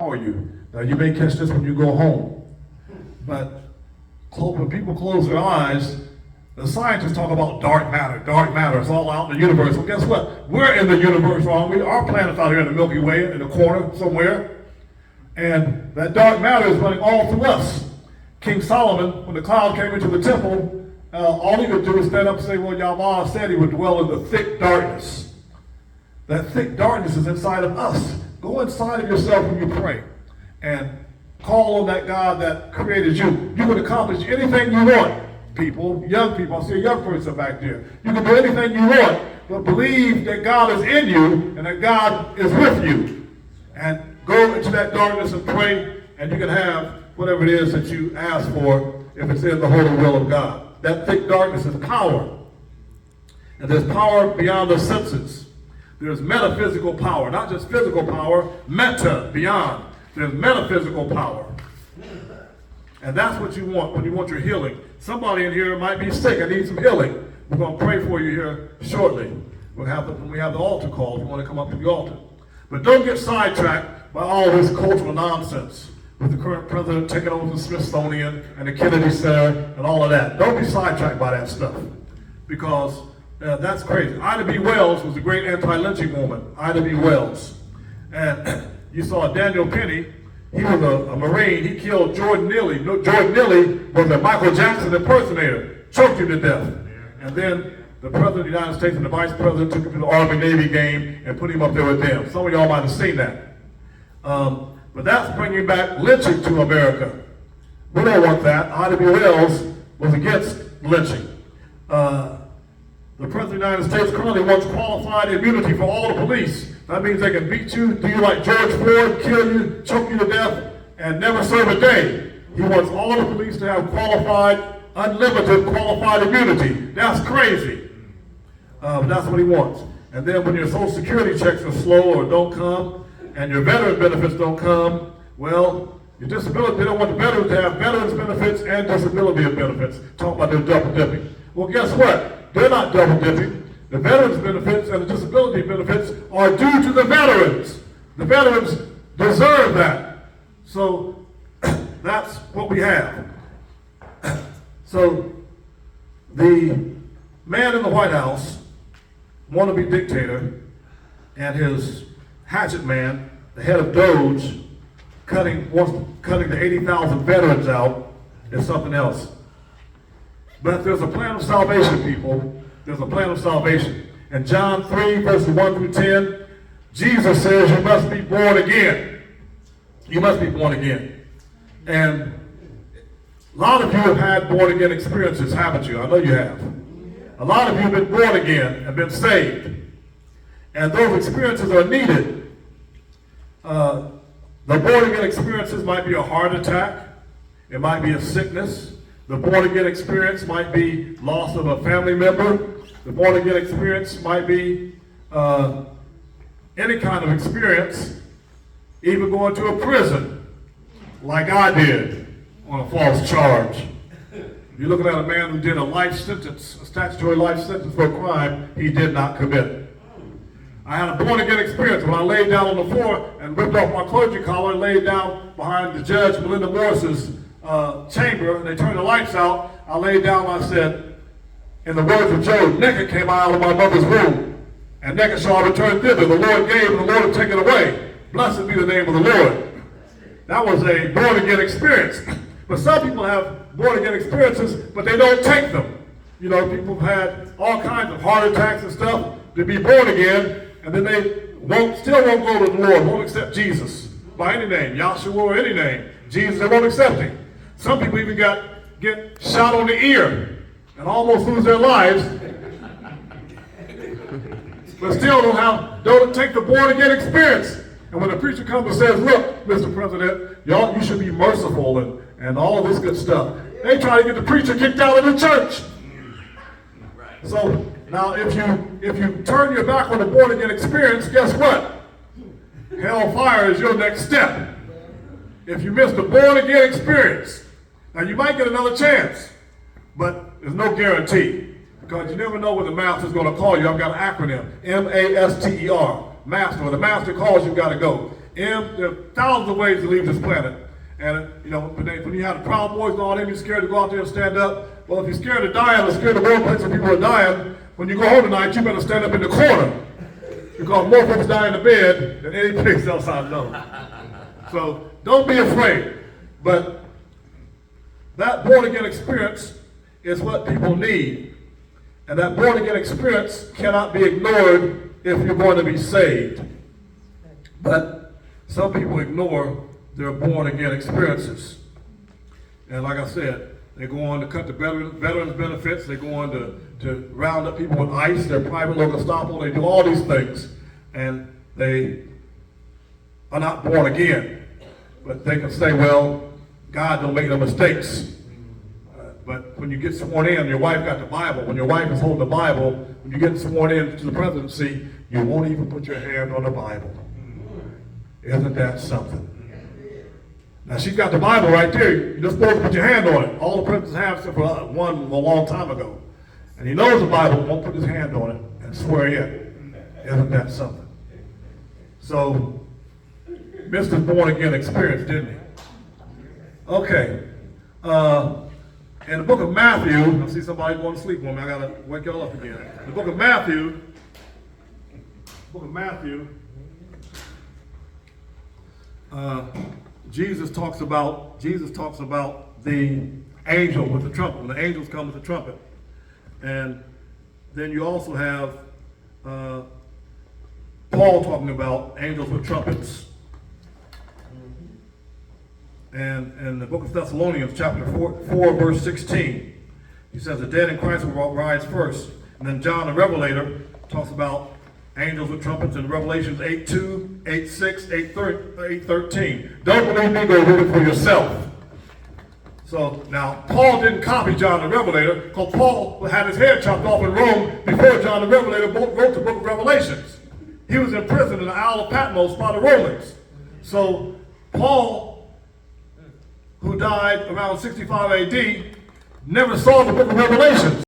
empower you. Now you may catch this when you go home, but when people close their eyes, the scientists talk about dark matter. Dark matter is all out in the universe. Well, guess what? We're in the universe, aren't we? Our planet's out here in the Milky Way, in the corner somewhere. And that dark matter is running all through us. King Solomon, when the cloud came into the temple, all he could do was stand up and say, well, Yahweh said he would dwell in the thick darkness. That thick darkness is inside of us. Go inside of yourself when you pray and call on that God that created you. You can accomplish anything you want. People, young people, I see a young person back there. You can do anything you want, but believe that God is in you and that God is with you. And go into that darkness and pray, and you can have whatever it is that you ask for if it's in the holy will of God. That thick darkness is power. And there's power beyond the senses. There's metaphysical power, not just physical power, meta, beyond. There's metaphysical power. And that's what you want when you want your healing. Somebody in here might be sick and need some healing. We're going to pray for you here shortly. When we have the altar call, if you want to come up to the altar. But don't get sidetracked by all this cultural nonsense with the current president taking over the Smithsonian and the Kennedy Center and all of that. Don't be sidetracked by that stuff, because that's crazy. Ida B. Wells was a great anti-lynching woman. Ida B. Wells. And you saw Daniel Penny. He was a Marine. He killed Jordan Neely. Jordan Neely was a Michael Jackson impersonator, choked him to death. And then the President of the United States and the Vice President took him to the Army-Navy game and put him up there with them. Some of y'all might have seen that. But that's bringing back lynching to America. We don't want that. Ida B. Wells was against lynching. The President of the United States currently wants qualified immunity for all the police. That means they can beat you, do you like George Floyd, kill you, choke you to death, and never serve a day. He wants all the police to have qualified, unlimited qualified immunity. That's crazy. That's what he wants. And then when your Social Security checks are slow or don't come, and your veteran benefits don't come, well, your disability, they don't want the veterans to have veterans benefits and disability benefits. Talk about their double dipping. Well, guess what? They're not double dipping. The veterans benefits and the disability benefits are due to the veterans. The veterans deserve that. So that's what we have. So the man in the White House, wannabe dictator, and his hatchet man, the head of Doge, cutting the 80,000 veterans out is something else. But there's a plan of salvation, people. There's a plan of salvation. In John 3, verses 1 through 10, Jesus says you must be born again. You must be born again. And a lot of you have had born again experiences, haven't you? I know you have. A lot of you have been born again and been saved. And those experiences are needed. The born again experiences might be a heart attack. It might be a sickness. The born again experience might be loss of a family member. The born again experience might be any kind of experience, even going to a prison, like I did, on a false charge. You're looking at a man who did a life sentence, a statutory life sentence for a crime he did not commit. I had a born again experience when I laid down on the floor and ripped off my clergy collar and laid down behind the judge, Melinda Morris's chamber, and they turned the lights out. I laid down and I said, in the words of Job, naked came I out of my mother's womb, and naked shall I return thither. The Lord gave and the Lord has taken away. Blessed be the name of the Lord. That was a born again experience. But some people have born again experiences, but they don't take them. You know, people have had all kinds of heart attacks and stuff to be born again, and then they still won't go to the Lord, won't accept Jesus by any name, Yahshua or any name. Jesus, they won't accept him. Some people even get shot on the ear and almost lose their lives, but still don't take the born again experience. And when the preacher comes and says, look, Mr. President, you should be merciful and all of this good stuff, they try to get the preacher kicked out of the church. So now if you turn your back on the born again experience, guess what? Hellfire is your next step. If you miss the born again experience, now you might get another chance, but there's no guarantee, because you never know when the master is going to call you. I've got an acronym, M-A-S-T-E-R, master. When the master calls, you've got to go. There are thousands of ways to leave this planet. And, when you have the Proud Boys and all them, you're scared to go out there and stand up. Well, if you're scared of dying or scared of the workplace where people are dying, when you go home tonight, you better stand up in the corner. Because more folks die in the bed than any place else I know. So don't be afraid. But that born-again experience is what people need. And that born-again experience cannot be ignored if you're going to be saved. But some people ignore their born-again experiences. And like I said, they go on to cut the veterans benefits. They go on to round up people with ICE, their private local Gestapo. They do all these things. And they are not born again. But they can say, well, God don't make no mistakes. But when you get sworn in, your wife got the Bible. When your wife is holding the Bible, when you get sworn in to the presidency, you won't even put your hand on the Bible. Isn't that something? Now, she's got the Bible right there. You're just supposed to put your hand on it. All the presidents have, except for one a long time ago. And he knows the Bible, won't put his hand on it and swear in. Isn't that something? So, missed his born-again experience, didn't he? Okay. In the book of Matthew, I see somebody going to sleep on me. I got to wake y'all up again. The book of Matthew, Jesus talks about the angel with the trumpet. When the angels come with the trumpet, and then you also have Paul talking about angels with trumpets. And in the book of Thessalonians, chapter 4, verse 16, he says the dead in Christ will rise first. And then John the Revelator talks about angels with trumpets in Revelations 8:2, 8:6, 8:13. Don't believe me, go read it for yourself. So now, Paul didn't copy John the Revelator because Paul had his head chopped off in Rome before John the Revelator wrote the book of Revelations. He was in prison in the Isle of Patmos by the Romans. So Paul, who died around 65 AD, never saw the book of Revelation.